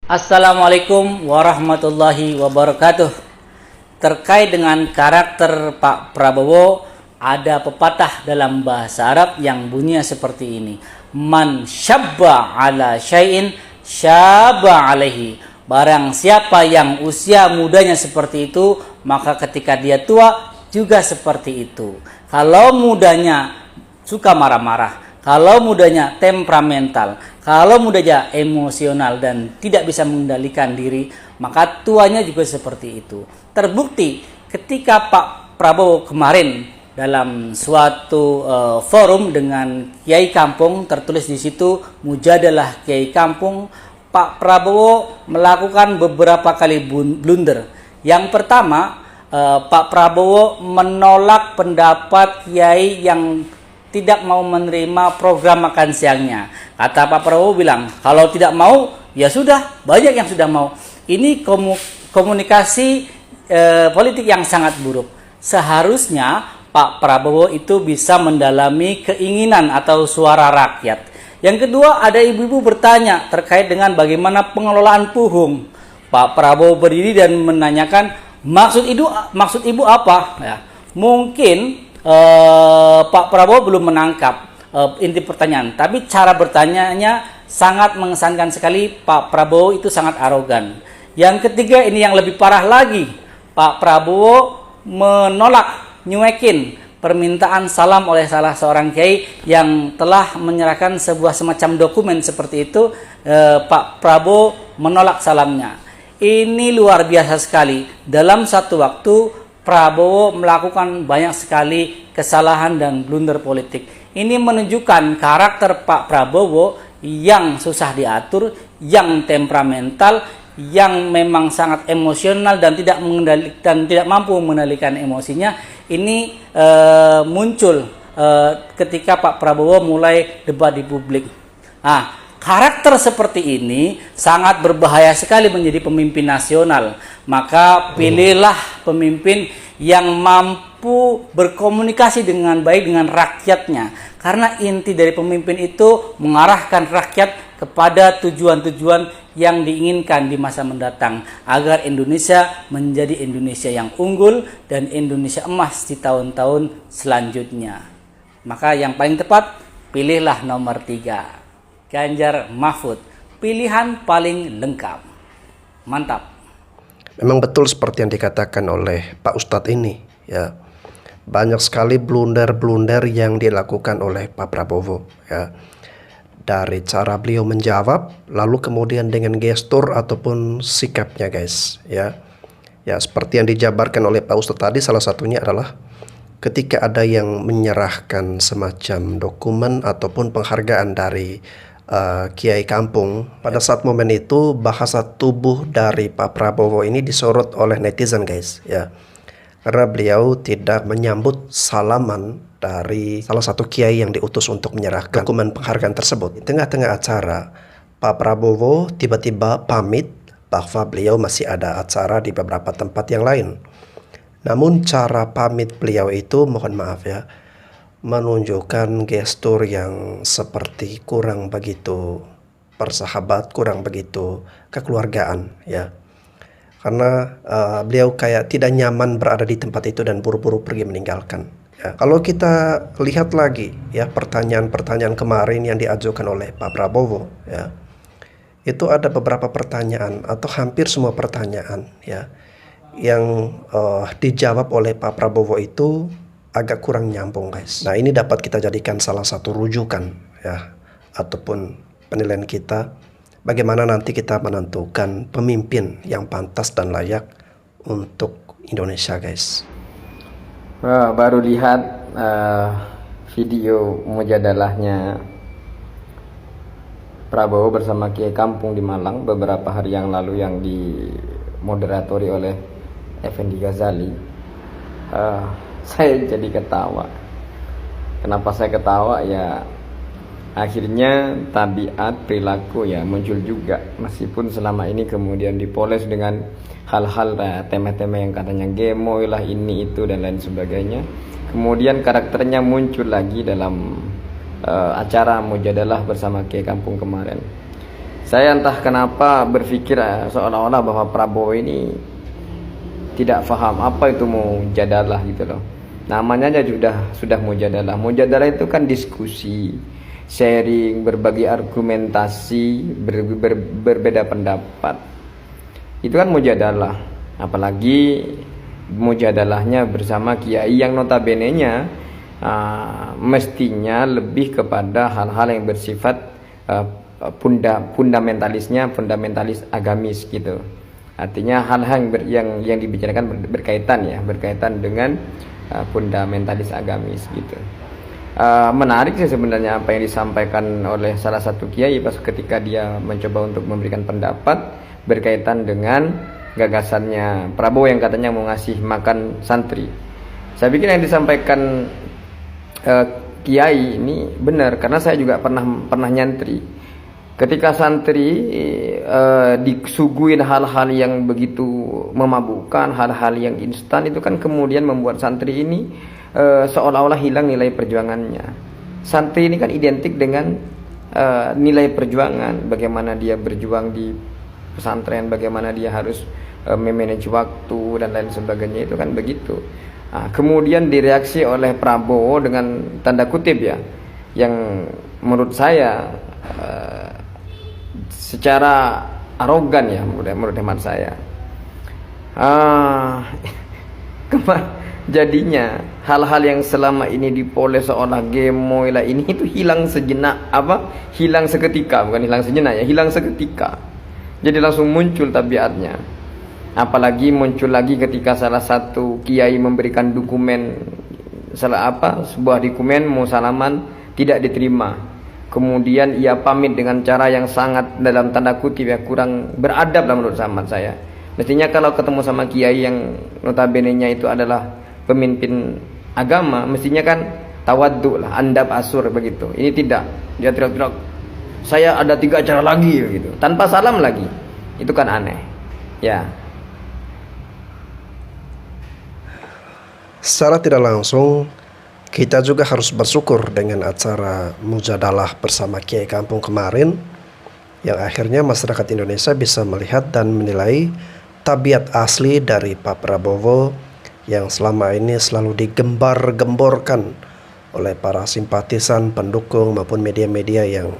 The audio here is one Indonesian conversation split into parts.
Assalamualaikum warahmatullahi wabarakatuh. Terkait dengan karakter Pak Prabowo, ada pepatah dalam bahasa Arab yang bunyinya seperti ini. Man syabba ala syai'in syabba alaihi. Barang siapa yang usia mudanya seperti itu, maka ketika dia tua juga seperti itu. Kalau mudanya suka marah-marah, kalau mudanya temperamental, kalau mudanya emosional dan tidak bisa mengendalikan diri, maka tuanya juga seperti itu. Terbukti ketika Pak Prabowo kemarin dalam suatu forum dengan Kiai Kampung, tertulis di situ Mujadalah Kiai Kampung, Pak Prabowo melakukan beberapa kali blunder. Yang pertama, Pak Prabowo menolak pendapat Kiai yang tidak mau menerima program makan siangnya. Kata Pak Prabowo bilang, kalau tidak mau, ya sudah, banyak yang sudah mau. Ini komunikasi politik yang sangat buruk. Seharusnya Pak Prabowo itu bisa mendalami keinginan atau suara rakyat. Yang kedua, ada ibu-ibu bertanya terkait dengan bagaimana pengelolaan Puhung. Pak Prabowo berdiri dan menanyakan, maksud ibu apa? Ya, mungkin Pak Prabowo belum menangkap inti pertanyaan, tapi cara bertanyanya sangat mengesankan sekali. Pak Prabowo itu sangat arogan. Yang ketiga, ini yang lebih parah lagi, Pak Prabowo menolak, nyuekin permintaan salam oleh salah seorang kiai yang telah menyerahkan sebuah semacam dokumen seperti itu. Pak Prabowo menolak salamnya. Ini luar biasa sekali. Dalam satu waktu Prabowo melakukan banyak sekali kesalahan dan blunder politik. Ini menunjukkan karakter Pak Prabowo yang susah diatur, yang temperamental, yang memang sangat emosional dan tidak mampu mengendalikan emosinya. Ini muncul ketika Pak Prabowo mulai debat di publik. Nah, karakter seperti ini sangat berbahaya sekali menjadi pemimpin nasional. Maka pilihlah pemimpin yang mampu berkomunikasi dengan baik dengan rakyatnya. Karena inti dari pemimpin itu mengarahkan rakyat kepada tujuan-tujuan yang diinginkan di masa mendatang, agar Indonesia menjadi Indonesia yang unggul dan Indonesia emas di tahun-tahun selanjutnya. Maka yang paling tepat, pilihlah nomor 3. Ganjar Mahfud, pilihan paling lengkap. Mantap. Memang betul seperti yang dikatakan oleh Pak Ustadz ini, ya. Banyak sekali blunder-blunder yang dilakukan oleh Pak Prabowo, ya. Dari cara beliau menjawab, lalu kemudian dengan gestur ataupun sikapnya, guys, ya. Ya, seperti yang dijabarkan oleh Pak Ustadz tadi, salah satunya adalah ketika ada yang menyerahkan semacam dokumen ataupun penghargaan dari Kiai Kampung, pada saat momen itu bahasa tubuh dari Pak Prabowo ini disorot oleh netizen, guys, ya, karena beliau tidak menyambut salaman dari salah satu kiai yang diutus untuk menyerahkan dokumen penghargaan tersebut. Di tengah-tengah acara, Pak Prabowo tiba-tiba pamit bahwa beliau masih ada acara di beberapa tempat yang lain. Namun cara pamit beliau itu, mohon maaf ya, menunjukkan gestur yang seperti kurang begitu bersahabat, kurang begitu kekeluargaan, ya. Karena beliau kayak tidak nyaman berada di tempat itu dan buru-buru pergi meninggalkan. Ya. Kalau kita lihat lagi, ya, pertanyaan-pertanyaan kemarin yang diajukan oleh Pak Prabowo, ya, itu ada beberapa pertanyaan atau hampir semua pertanyaan, ya, yang dijawab oleh Pak Prabowo itu agak kurang nyambung, guys. Nah, ini dapat kita jadikan salah satu rujukan, ya, ataupun penilaian kita bagaimana nanti kita menentukan pemimpin yang pantas dan layak untuk Indonesia, guys. Wah, baru lihat video mujadalahnya Prabowo bersama Kiai Kampung di Malang beberapa hari yang lalu yang dimoderatori oleh Effendi Ghazali. Saya jadi ketawa. Kenapa saya ketawa? Ya, akhirnya tabiat perilaku ya muncul juga, meskipun selama ini kemudian dipoles dengan hal-hal temeh-temeh yang katanya gemoy lah, ini itu dan lain sebagainya. Kemudian karakternya muncul lagi dalam acara mujadalah bersama Kiai Kampung kemarin. Saya entah kenapa berpikir seolah-olah bahwa Prabowo ini tidak paham apa itu mujadalah gitu loh. Namanya aja sudah mujadalah. Mujadalah itu kan diskusi, sharing, berbagi argumentasi, berbeda pendapat. Itu kan mujadalah. Apalagi mujadalahnya bersama kiai yang notabene-nya mestinya lebih kepada hal-hal yang bersifat fundamentalis agamis gitu. Artinya hal-hal yang dibicarakan berkaitan dengan fundamentalis agamis gitu. Menarik sih sebenarnya apa yang disampaikan oleh salah satu kiai pas ketika dia mencoba untuk memberikan pendapat berkaitan dengan gagasannya Prabowo yang katanya mau ngasih makan santri. Saya pikir yang disampaikan kiai ini benar, karena saya juga pernah nyantri. Ketika santri disuguhin hal-hal yang begitu memabukkan, hal-hal yang instan, itu kan kemudian membuat santri ini seolah-olah hilang nilai perjuangannya. Santri ini kan identik dengan nilai perjuangan, bagaimana dia berjuang di pesantren, bagaimana dia harus memanage waktu dan lain sebagainya, itu kan begitu. Kemudian direaksi oleh Prabowo dengan tanda kutip ya, yang menurut saya secara arogan ya, menurut hemat saya. Jadinya hal-hal yang selama ini dipoles seolah gemoy lah ini itu hilang sejenak, hilang seketika, bukan hilang sejenak ya, hilang seketika. Jadi langsung muncul tabiatnya. Apalagi muncul lagi ketika salah satu kiai memberikan dokumen sebuah dokumen mau salaman tidak diterima. Kemudian ia pamit dengan cara yang sangat dalam tanda kutip ya kurang beradab lah menurut saya. Mestinya kalau ketemu sama kiai yang notabene-nya itu adalah pemimpin agama, mestinya kan tawaddu lah, andab asur begitu. Ini tidak, dia teriak-teriak, saya ada 3 acara lagi begitu, tanpa salam lagi. Itu kan aneh. Ya. Secara tidak langsung kita juga harus bersyukur dengan acara Mujadalah bersama Kiai Kampung kemarin, yang akhirnya masyarakat Indonesia bisa melihat dan menilai tabiat asli dari Pak Prabowo yang selama ini selalu digembar-gemborkan oleh para simpatisan, pendukung maupun media-media yang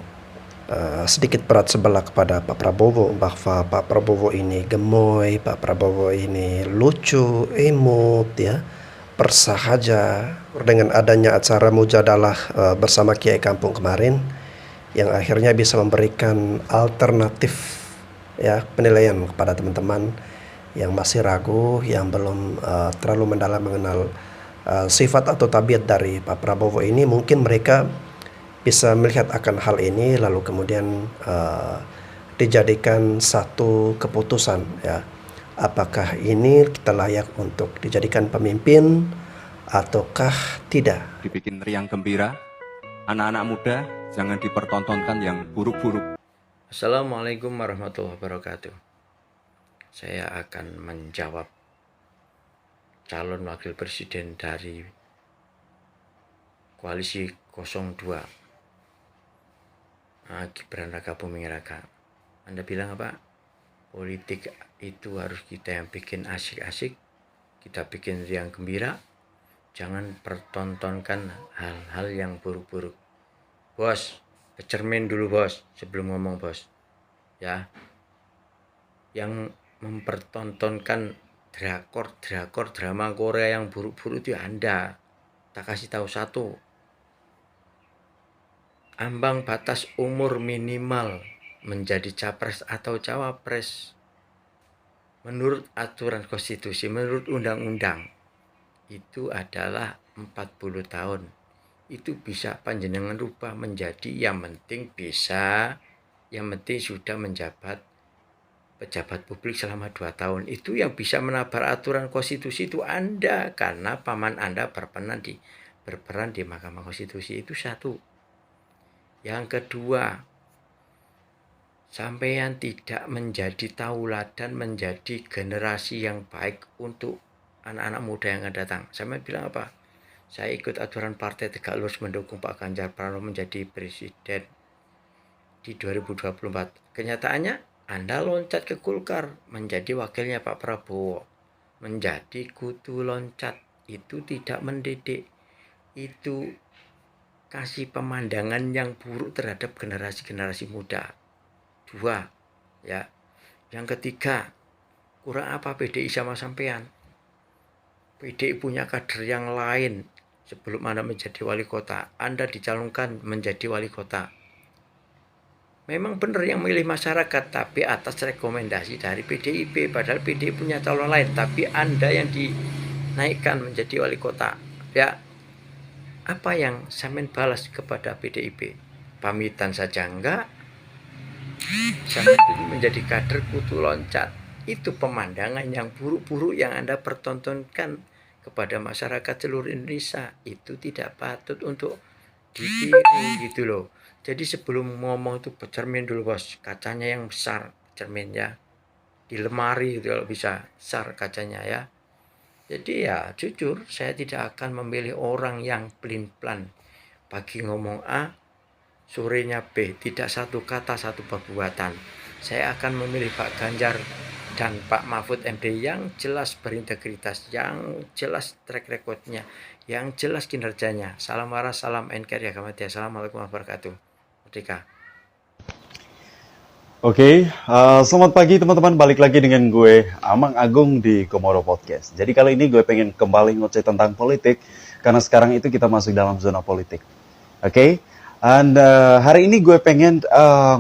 sedikit berat sebelah kepada Pak Prabowo, bahwa Pak Prabowo ini gemoy, Pak Prabowo ini lucu, imut ya, bersahaja. Dengan adanya acara Mujadalah bersama Kiai Kampung kemarin, yang akhirnya bisa memberikan alternatif ya penilaian kepada teman-teman yang masih ragu, yang belum terlalu mendalam mengenal sifat atau tabiat dari Pak Prabowo ini. Mungkin mereka bisa melihat akan hal ini lalu kemudian dijadikan satu keputusan ya, apakah ini kita layak untuk dijadikan pemimpin ataukah tidak. Dibikin riang gembira, anak-anak muda jangan dipertontonkan yang buruk-buruk. Assalamualaikum warahmatullahi wabarakatuh. Saya akan menjawab calon wakil presiden dari koalisi 02, Gibran Raka Buming Raka. Anda bilang apa? Politik itu harus kita yang bikin asik-asik, kita bikin riang gembira, jangan pertontonkan hal-hal yang buruk-buruk. Bos, ke cermin dulu bos sebelum ngomong bos. Ya, yang mempertontonkan drakor drama Korea yang buruk-buruk itu Anda. Tak kasih tahu satu, ambang batas umur minimal menjadi capres atau cawapres menurut aturan konstitusi, menurut undang-undang itu adalah 40 tahun. Itu bisa panjenengan rubah menjadi yang penting bisa, yang penting sudah menjabat pejabat publik selama 2 tahun. Itu yang bisa menabar aturan konstitusi itu Anda, karena paman Anda berperan di Mahkamah Konstitusi. Itu satu. Yang kedua, sampeyan tidak menjadi tauladan, menjadi generasi yang baik untuk anak-anak muda yang akan datang. Saya bilang apa? Saya ikut aturan Partai Tegak Lurus mendukung Pak Ganjar Pranowo menjadi presiden. di 2024. Kenyataannya Anda loncat ke Golkar menjadi wakilnya Pak Prabowo. Menjadi kutu loncat itu tidak mendidik. Itu kasih pemandangan yang buruk terhadap generasi-generasi muda. 2, ya. Yang ketiga, kurang apa PDI sama sampean? PDI punya kader yang lain. Sebelum Anda menjadi wali kota, Anda dicalonkan menjadi wali kota. Memang benar yang memilih masyarakat, tapi atas rekomendasi dari PDIP. Padahal PDI punya calon lain, tapi Anda yang dinaikkan menjadi wali kota. Ya, apa yang sampean balas kepada PDIP? Pamitan saja enggak. Sampai menjadi kader kutu loncat. Itu pemandangan yang buruk-buruk yang Anda pertontonkan kepada masyarakat seluruh Indonesia. Itu tidak patut untuk ditiru gitu loh. Jadi sebelum ngomong itu bercermin dulu bos, kacanya yang besar cerminnya, di lemari itu kalau bisa besar kacanya ya. Jadi ya jujur saya tidak akan memilih orang yang pelin-pelan, pagi ngomong A, sorenya B, tidak satu kata satu perbuatan. Saya akan memilih Pak Ganjar dan Pak Mahfud MD yang jelas berintegritas, yang jelas track recordnya, yang jelas kinerjanya. Salam waras, salam NKRI Agama Tiada. Assalamualaikum warahmatullahi wabarakatuh. Merdeka. Oke, selamat pagi teman-teman. Balik lagi dengan gue, Amang Agung di Komodo Podcast. Jadi kali ini gue pengen kembali ngoceh tentang politik, karena sekarang itu kita masuk dalam zona politik. Oke, and hari ini gue pengen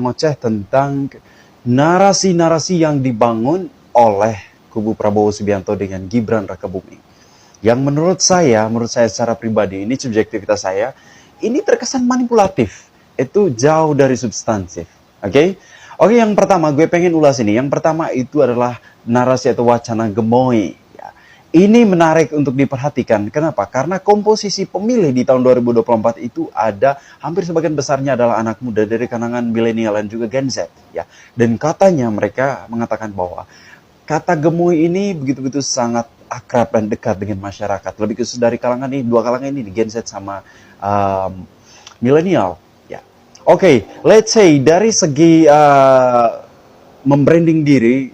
ngoceh tentang narasi-narasi yang dibangun oleh kubu Prabowo Subianto dengan Gibran Rakabuming. Yang menurut saya secara pribadi, ini subjektivitas saya, ini terkesan manipulatif. Itu jauh dari substansif. Oke, yang pertama gue pengen ulas ini. Yang pertama itu adalah narasi atau wacana gemoy. Ya. Ini menarik untuk diperhatikan. Kenapa? Karena komposisi pemilih di tahun 2024 itu ada hampir sebagian besarnya adalah anak muda dari kalangan milenial dan juga Gen Z. Ya. Dan katanya mereka mengatakan bahwa kata gemoy ini begitu-begitu sangat akrab dan dekat dengan masyarakat. Lebih khusus dari kalangan ini, dua kalangan ini, Gen Z sama milenial. Oke, let's say dari segi membranding diri,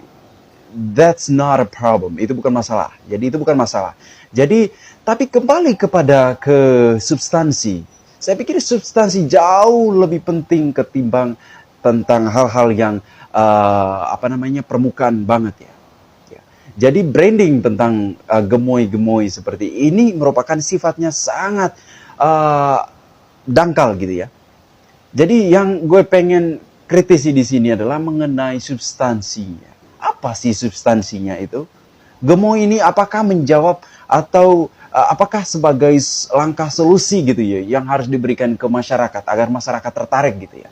that's not a problem. Itu bukan masalah. Jadi, tapi kembali kepada substansi. Saya pikir substansi jauh lebih penting ketimbang tentang hal-hal yang permukaan banget ya. Jadi branding tentang gemoy-gemoy seperti ini merupakan sifatnya sangat dangkal gitu ya. Jadi yang gue pengen kritisi di sini adalah mengenai substansinya. Apa sih substansinya itu? Gemoy ini apakah menjawab atau apakah sebagai langkah solusi gitu ya yang harus diberikan ke masyarakat agar masyarakat tertarik gitu ya.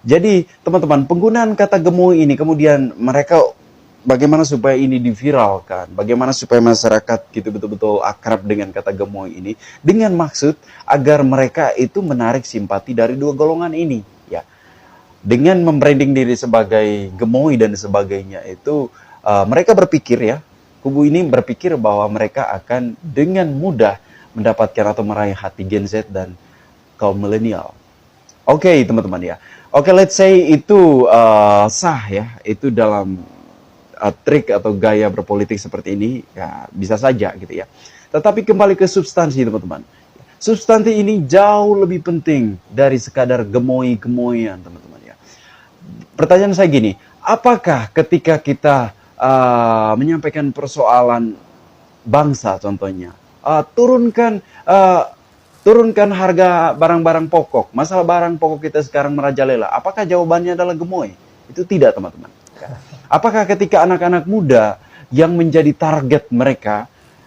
Jadi teman-teman, penggunaan kata gemoy ini kemudian mereka bagaimana supaya ini diviralkan, bagaimana supaya masyarakat gitu betul-betul akrab dengan kata gemoy ini, dengan maksud agar mereka itu menarik simpati dari dua golongan ini, ya. Dengan membranding diri sebagai gemoy dan sebagainya itu, mereka berpikir ya, kubu ini berpikir bahwa mereka akan dengan mudah mendapatkan atau meraih hati Gen Z dan kaum milenial. Oke, teman-teman ya. Oke, let's say itu sah ya, itu dalam trik atau gaya berpolitik seperti ini, ya bisa saja gitu ya. Tetapi kembali ke substansi teman-teman. Substansi ini jauh lebih penting dari sekadar gemoy-gemoyan teman-teman ya. Pertanyaan saya gini, apakah ketika kita menyampaikan persoalan bangsa contohnya, turunkan harga barang-barang pokok, masalah barang pokok kita sekarang merajalela, apakah jawabannya adalah gemoy? Itu tidak teman-teman. Apakah ketika anak-anak muda yang menjadi target mereka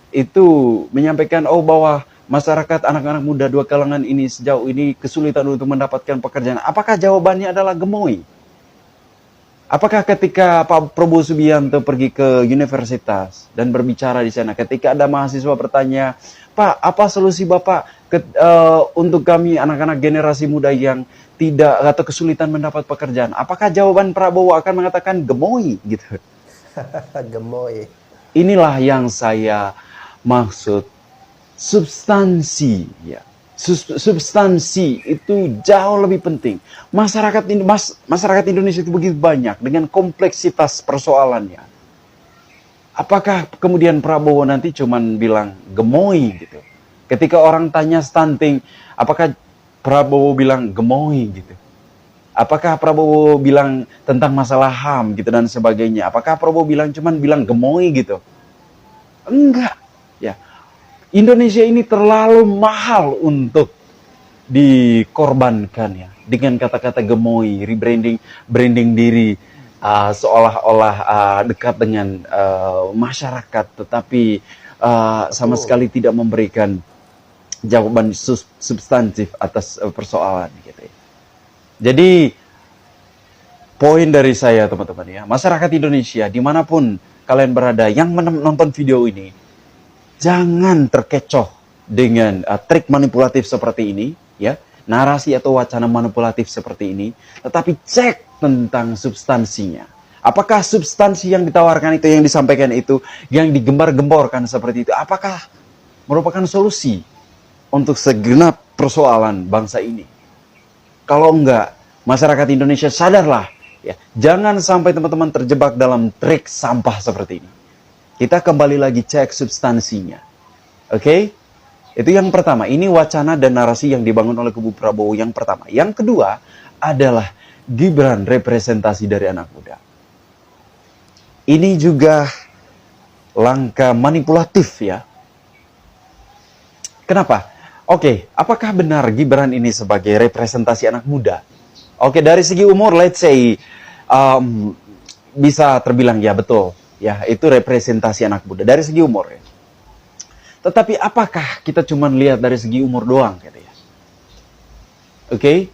itu menyampaikan bahwa masyarakat anak-anak muda dua kalangan ini sejauh ini kesulitan untuk mendapatkan pekerjaan, apakah jawabannya adalah gemoy? Apakah ketika Pak Prabowo Subianto pergi ke universitas dan berbicara di sana, ketika ada mahasiswa bertanya, Pak, apa solusi Bapak untuk kami anak-anak generasi muda yang tidak atau kesulitan mendapat pekerjaan? Apakah jawaban Prabowo akan mengatakan gemoy gitu? Gemoy. Inilah yang saya maksud substansi ya. Substansi itu jauh lebih penting. Masyarakat Indonesia itu begitu banyak dengan kompleksitas persoalannya. Apakah kemudian Prabowo nanti cuman bilang gemoy gitu? Ketika orang tanya stunting, apakah Prabowo bilang gemoy gitu? Apakah Prabowo bilang tentang masalah HAM gitu dan sebagainya? Apakah Prabowo cuman bilang gemoy gitu? Enggak, ya. Indonesia ini terlalu mahal untuk dikorbankan ya dengan kata-kata gemoy, branding diri seolah-olah dekat dengan masyarakat, tetapi sama sekali tidak memberikan jawaban substantif atas persoalan gitu ya. Jadi poin dari saya teman-teman ya, masyarakat Indonesia dimanapun kalian berada yang menonton video ini, jangan terkecoh dengan trik manipulatif seperti ini, ya, narasi atau wacana manipulatif seperti ini, tetapi cek tentang substansinya. Apakah substansi yang ditawarkan itu, yang disampaikan itu, yang digembar-gemborkan seperti itu, apakah merupakan solusi untuk segenap persoalan bangsa ini? Kalau enggak, masyarakat Indonesia sadarlah, ya, jangan sampai teman-teman terjebak dalam trik sampah seperti ini. Kita kembali lagi cek substansinya. Oke? Itu yang pertama. Ini wacana dan narasi yang dibangun oleh kubu Prabowo yang pertama. Yang kedua adalah Gibran representasi dari anak muda. Ini juga langkah manipulatif ya. Kenapa? Oke, apakah benar Gibran ini sebagai representasi anak muda? Oke, dari segi umur, let's say, bisa terbilang ya betul. Ya, itu representasi anak muda dari segi umur ya. Tetapi apakah kita cuma lihat dari segi umur doang gitu ya? Oke?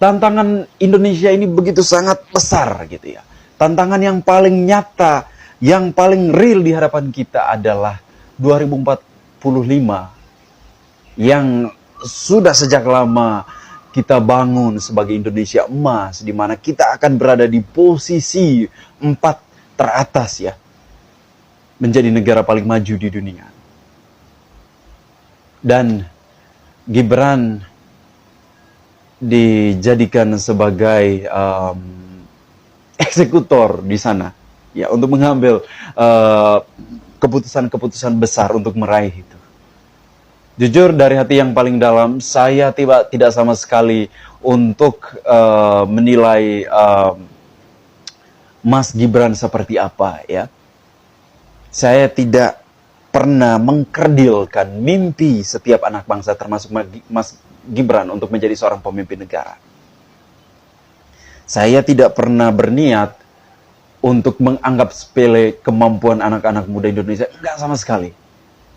Tantangan Indonesia ini begitu sangat besar gitu ya. Tantangan yang paling nyata, yang paling real di hadapan kita adalah 2045 yang sudah sejak lama kita bangun sebagai Indonesia emas, di mana kita akan berada di posisi 4 teratas ya, menjadi negara paling maju di dunia. Dan Gibran dijadikan sebagai eksekutor di sana ya, untuk mengambil keputusan-keputusan besar untuk meraih itu. Jujur dari hati yang paling dalam, saya tidak sama sekali untuk menilai Mas Gibran seperti apa ya. Saya tidak pernah mengkerdilkan mimpi setiap anak bangsa, termasuk Mas Gibran, untuk menjadi seorang pemimpin negara. Saya tidak pernah berniat untuk menganggap sepele kemampuan anak-anak muda Indonesia, enggak sama sekali.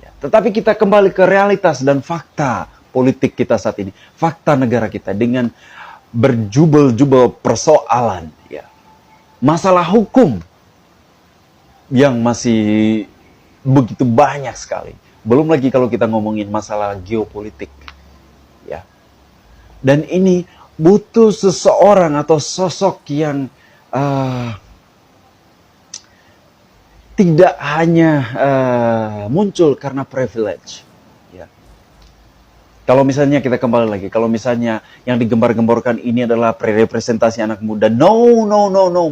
Ya, tetapi kita kembali ke realitas dan fakta politik kita saat ini, fakta negara kita dengan berjubel-jubel persoalan ya. Masalah hukum yang masih begitu banyak sekali. Belum lagi kalau kita ngomongin masalah geopolitik. Ya. Dan ini butuh seseorang atau sosok yang tidak hanya muncul karena privilege. Kalau misalnya kita kembali lagi, kalau misalnya yang digembar-gemborkan ini adalah representasi anak muda, no,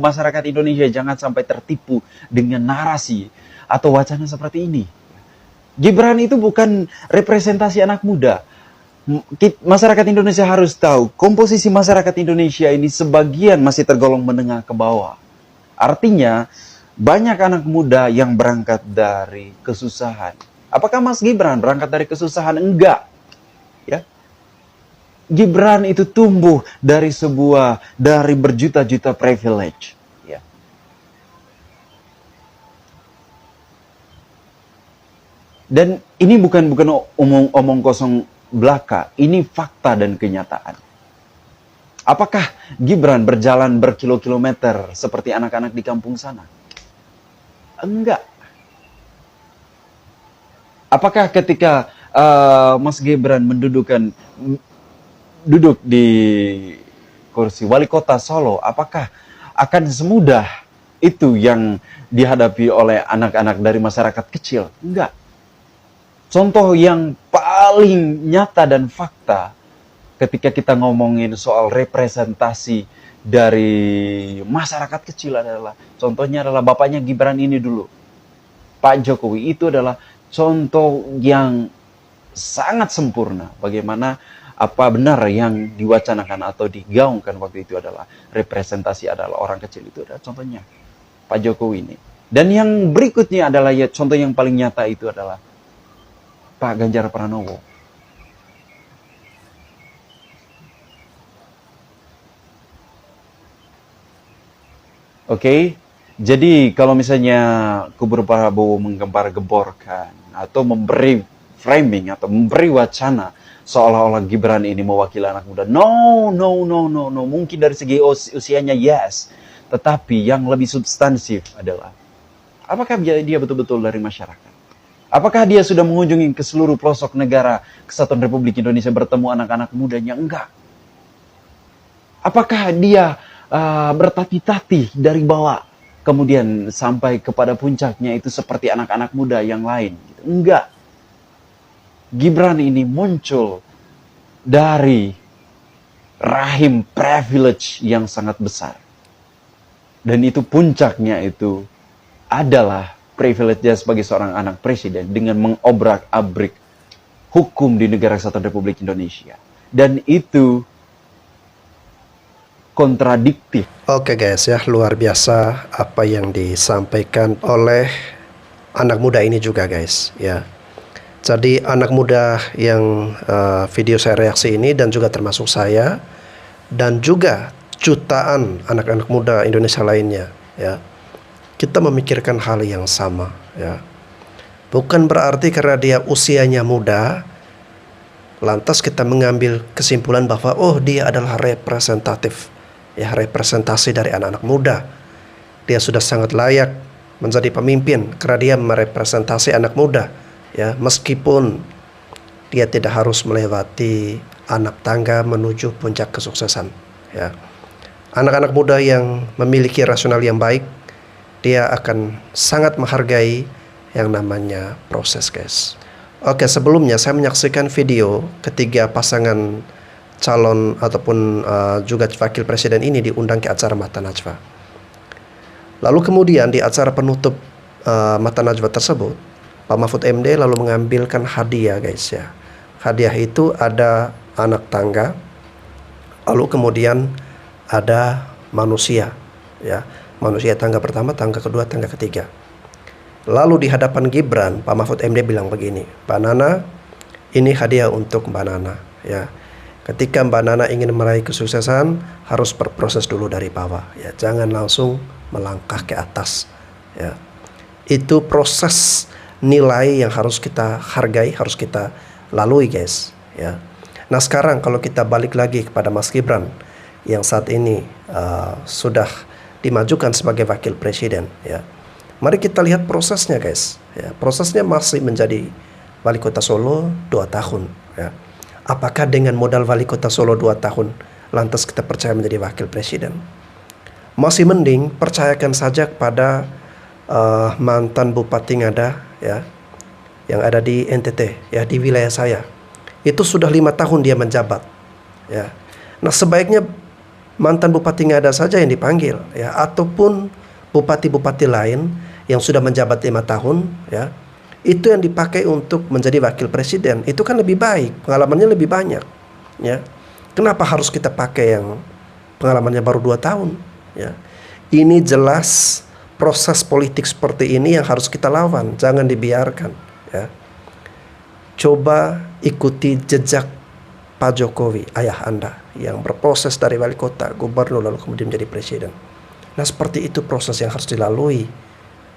masyarakat Indonesia jangan sampai tertipu dengan narasi atau wacana seperti ini. Gibran itu bukan representasi anak muda. Masyarakat Indonesia harus tahu, komposisi masyarakat Indonesia ini sebagian masih tergolong menengah ke bawah. Artinya, banyak anak muda yang berangkat dari kesusahan. Apakah Mas Gibran berangkat dari kesusahan? Enggak. Ya. Gibran itu tumbuh dari berjuta-juta privilege. Ya. Dan ini bukan omong kosong belaka, ini fakta dan kenyataan. Apakah Gibran berjalan berkilo-kilometer seperti anak-anak di kampung sana? Enggak. Apakah ketika Mas Gibran duduk di kursi wali kota Solo, apakah akan semudah itu yang dihadapi oleh anak-anak dari masyarakat kecil? Enggak. Contoh yang paling paling nyata dan fakta ketika kita ngomongin soal representasi dari masyarakat kecil adalah, contohnya adalah bapaknya Gibran ini dulu. Pak Jokowi itu adalah contoh yang sangat sempurna bagaimana apa benar yang diwacanakan atau digaungkan waktu itu adalah representasi adalah orang kecil, itu adalah contohnya Pak Jokowi ini. Dan yang berikutnya adalah ya contoh yang paling nyata itu adalah Pak Ganjar Pranowo. Oke, jadi kalau misalnya kubu Prabowo menggempar-gemborkan atau memberi framing atau memberi wacana seolah-olah Gibran ini mewakili anak muda, no. Mungkin dari segi usianya yes, tetapi yang lebih substansif adalah apakah dia betul-betul dari masyarakat? Apakah dia sudah mengunjungi ke seluruh pelosok negara Kesatuan Republik Indonesia bertemu anak-anak mudanya? Enggak. Apakah dia bertatih-tatih dari bawah kemudian sampai kepada puncaknya itu seperti anak-anak muda yang lain? Enggak. Gibran ini muncul dari rahim privilege yang sangat besar. Dan itu puncaknya itu adalah privilege dia sebagai seorang anak presiden dengan mengobrak-abrik hukum di negara Kesatuan Republik Indonesia. Dan itu kontradiktif. Oke guys ya, luar biasa apa yang disampaikan oleh anak muda ini juga guys ya. Jadi anak muda yang video saya reaksi ini dan juga termasuk saya dan juga jutaan anak-anak muda Indonesia lainnya ya. Kita memikirkan hal yang sama ya. Bukan berarti karena dia usianya muda lantas kita mengambil kesimpulan bahwa oh dia adalah representatif. Ya, representasi dari anak-anak muda. Dia sudah sangat layak menjadi pemimpin karena dia merepresentasi anak muda. Ya, meskipun dia tidak harus melewati anak tangga menuju puncak kesuksesan. Ya, anak-anak muda yang memiliki rasional yang baik, dia akan sangat menghargai yang namanya proses, guys. Oke, sebelumnya saya menyaksikan video ketiga pasangan calon ataupun juga wakil presiden ini diundang ke acara Mata Najwa. Lalu kemudian di acara penutup Mata Najwa tersebut, Pak Mahfud MD lalu mengambilkan hadiah guys ya. Hadiah itu ada anak tangga, lalu kemudian ada manusia ya. Manusia tangga pertama, tangga kedua, tangga ketiga. Lalu di hadapan Gibran, Pak Mahfud MD bilang begini, Mbak Nana, ini hadiah untuk Mbak Nana ya. Ketika Mbak Nana ingin meraih kesuksesan, harus berproses dulu dari bawah. Ya, jangan langsung melangkah ke atas. Ya, itu proses nilai yang harus kita hargai, harus kita lalui, guys. Ya. Nah sekarang kalau kita balik lagi kepada Mas Gibran yang saat ini sudah dimajukan sebagai wakil presiden. Ya, mari kita lihat prosesnya, guys. Ya, prosesnya masih menjadi wali kota Solo 2 tahun. Ya. Apakah dengan modal wali kota Solo 2 tahun lantas kita percaya menjadi wakil presiden? Masih mending percayakan saja kepada mantan Bupati Ngada ya, yang ada di NTT ya, di wilayah saya. Itu sudah 5 tahun dia menjabat ya. Nah sebaiknya mantan Bupati Ngada saja yang dipanggil ya, ataupun bupati-bupati lain yang sudah menjabat 5 tahun ya, itu yang dipakai untuk menjadi wakil presiden. Itu kan lebih baik, pengalamannya lebih banyak ya. Kenapa harus kita pakai yang pengalamannya baru 2 tahun ya? Ini jelas proses politik seperti ini yang harus kita lawan, jangan dibiarkan ya. Coba ikuti jejak Pak Jokowi, ayah Anda, yang berproses dari wali kota, gubernur, lalu kemudian menjadi presiden. Nah seperti itu proses yang harus dilalui,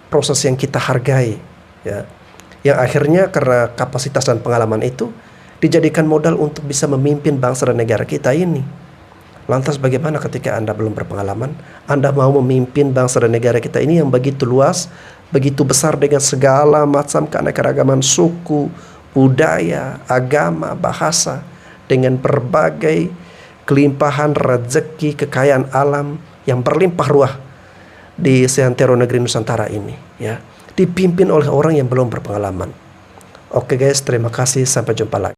proses yang kita hargai ya, yang akhirnya karena kapasitas dan pengalaman itu dijadikan modal untuk bisa memimpin bangsa dan negara kita ini. Lantas bagaimana ketika Anda belum berpengalaman, Anda mau memimpin bangsa dan negara kita ini yang begitu luas, begitu besar dengan segala macam keanekaragaman suku, budaya, agama, bahasa, dengan berbagai kelimpahan rezeki, kekayaan alam yang berlimpah ruah di seantero negeri Nusantara ini ya, dipimpin oleh orang yang belum berpengalaman. Oke guys, terima kasih, sampai jumpa lagi.